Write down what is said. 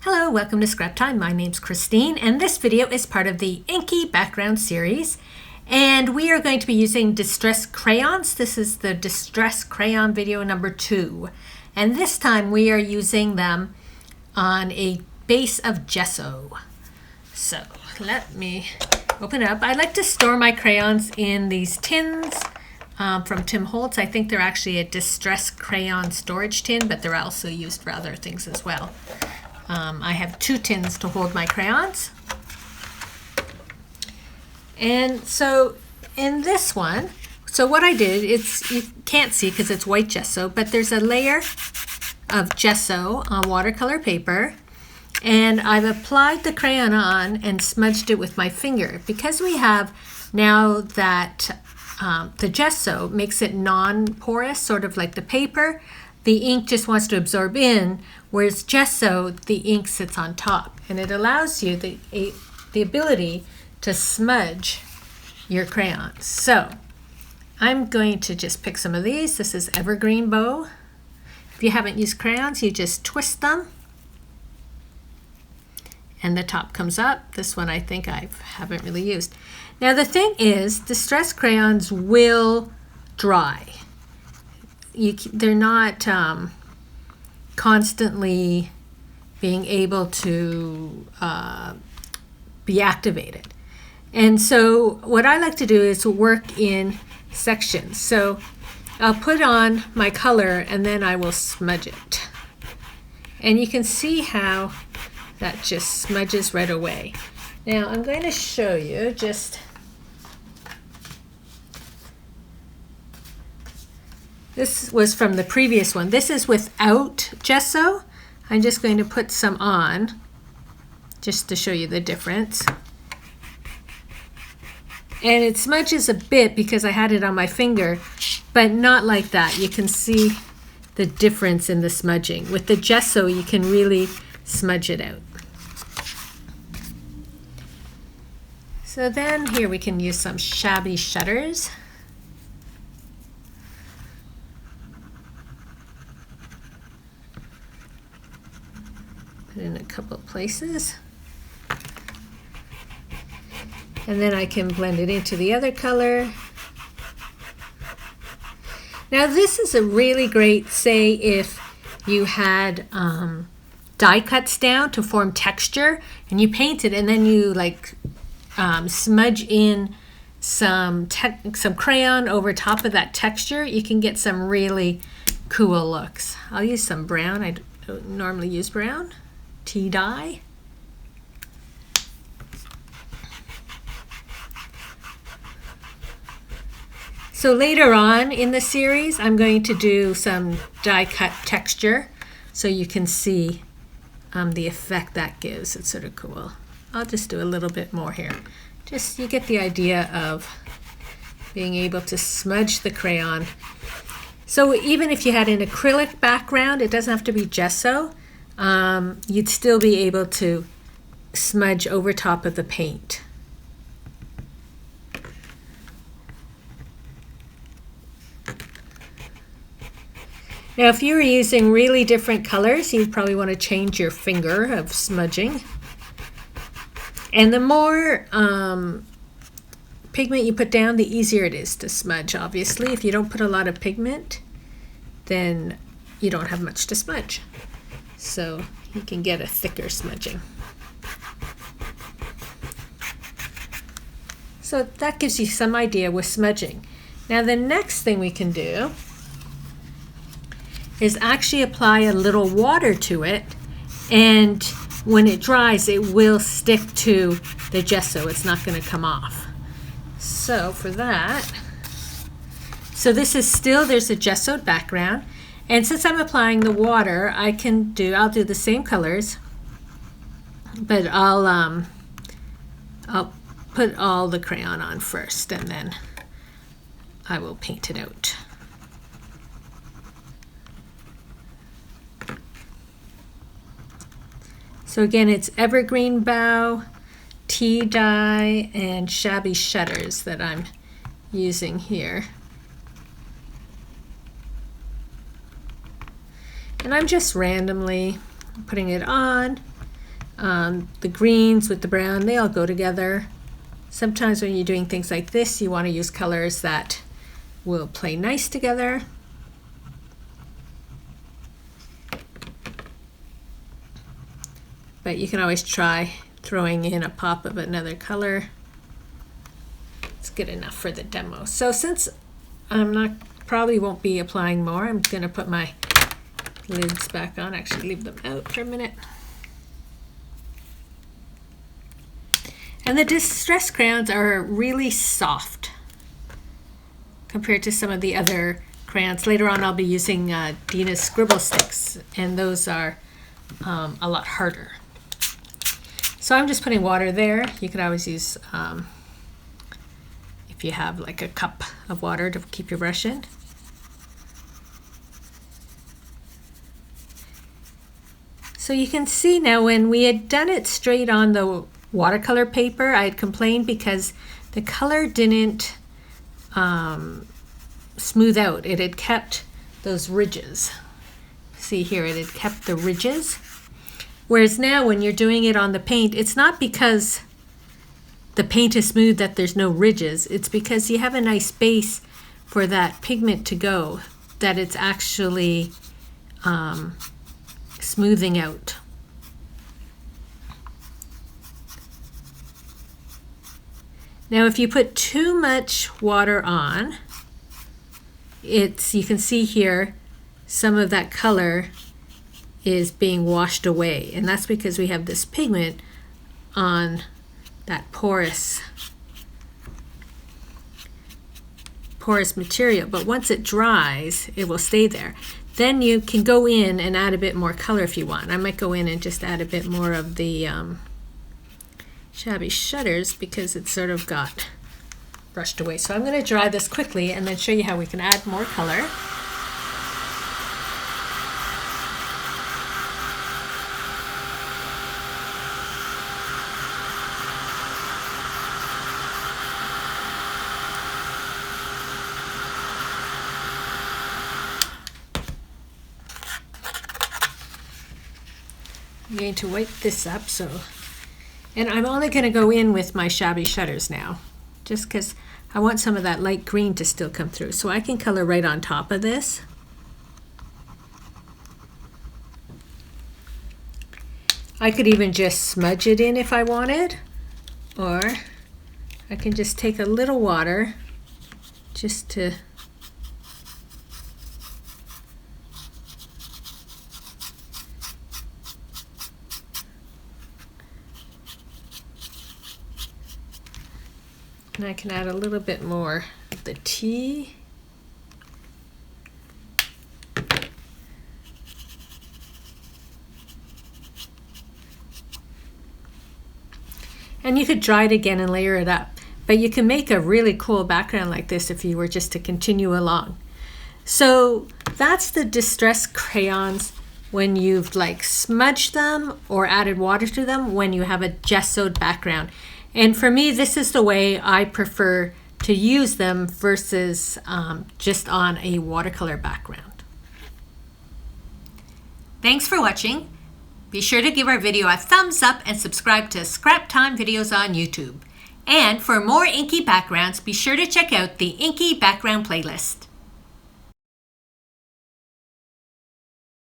Hello, welcome to Scrap Time. My name's Christine, and this video is part of the Inky background series. And we are going to be using Distress Crayons. This is the Distress Crayon video number 2. And this time we are using them on a base of gesso. So let me open up. I like to store my crayons in these tins from Holtz. I think they're actually a Distress Crayon storage tin, but they're also used for other things as well. I have 2 tins to hold my crayons. And so in this one, so what I did, you can't see because it's white gesso, but there's a layer of gesso on watercolor paper, and I've applied the crayon on and smudged it with my finger. Because we have now that the gesso makes it non-porous, sort of like the paper, the ink just wants to absorb in, whereas gesso, the ink sits on top, and it allows you the ability to smudge your crayons. So I'm going to just pick some of these. This is evergreen bow. If you haven't used crayons, you just twist them and the top comes up. This one I think I haven't really used. Now the thing is, Distress crayons will dry. They're not constantly being able to be activated. And so what I like to do is work in sections. So I'll put on my color and then I will smudge it. And you can see how that just smudges right away. Now I'm going to show you just this was from the previous one. This is without gesso. I'm just going to put some on just to show you the difference. And it smudges a bit because I had it on my finger, but not like that. You can see the difference in the smudging. With the gesso, you can really smudge it out. So then here we can use some shabby shutters. Put in a couple of places. And then I can blend it into the other color. Now this is a really great, say if you had die cuts down to form texture and you paint it and then you like smudge in some crayon over top of that texture, you can get some really cool looks. I'll use some brown. I don't normally use brown. Tea dye. So later on in the series, I'm going to do some die cut texture so you can see the effect that gives. It's sort of cool. I'll just do a little bit more here. Just you get the idea of being able to smudge the crayon. So even if you had an acrylic background, it doesn't have to be gesso. You'd still be able to smudge over top of the paint. Now if you were using really different colors, you'd probably want to change your finger of smudging. And the more pigment you put down, the easier it is to smudge, obviously. If you don't put a lot of pigment, then you don't have much to smudge. So you can get a thicker smudging. So that gives you some idea with smudging. Now the next thing we can do is actually apply a little water to it, and when it dries it will stick to the gesso. It's not going to come off. So for that, so this is still, there's a gessoed background. And since I'm applying the water, I'll do the same colors, but I'll put all the crayon on first and then I will paint it out. So again, it's evergreen bough, tea dye, and shabby shutters that I'm using here. And I'm just randomly putting it on The greens with the brown, they all go together. Sometimes when you're doing things like this, you want to use colors that will play nice together. But you can always try throwing in a pop of another color. It's good enough for the demo. So since probably won't be applying more, I'm going to put my lids back on, actually leave them out for a minute. And the Distress crayons are really soft compared to some of the other crayons. Later on I'll be using Dina's scribble sticks, and those are a lot harder. So I'm just putting water there. You could always use, if you have like a cup of water to keep your brush in. So you can see now when we had done it straight on the watercolor paper, I had complained because the color didn't smooth out. It had kept those ridges. See here, it had kept the ridges. Whereas now when you're doing it on the paint, it's not because the paint is smooth that there's no ridges. It's because you have a nice base for that pigment to go, that it's actually smoothing out. Now if you put too much water on, you can see here some of that color is being washed away, and that's because we have this pigment on that porous material. But once it dries, it will stay there. Then you can go in and add a bit more color if you want. I might go in and just add a bit more of the shabby shutters because it's sort of got brushed away. So I'm going to dry this quickly and then show you how we can add more color. I'm going to wipe this up, and I'm only going to go in with my shabby shutters now, just because I want some of that light green to still come through. So I can color right on top of this. I could even just smudge it in if I wanted, or I can just take a little water just to and I can add a little bit more of the tea. And you could dry it again and layer it up. But you can make a really cool background like this if you were just to continue along. So that's the Distress crayons when you've like smudged them or added water to them when you have a gessoed background. And for me, this is the way I prefer to use them versus just on a watercolor background. Thanks for watching. Be sure to give our video a thumbs up and subscribe to Scrap Time videos on YouTube. And for more Inky backgrounds, be sure to check out the Inky background playlist.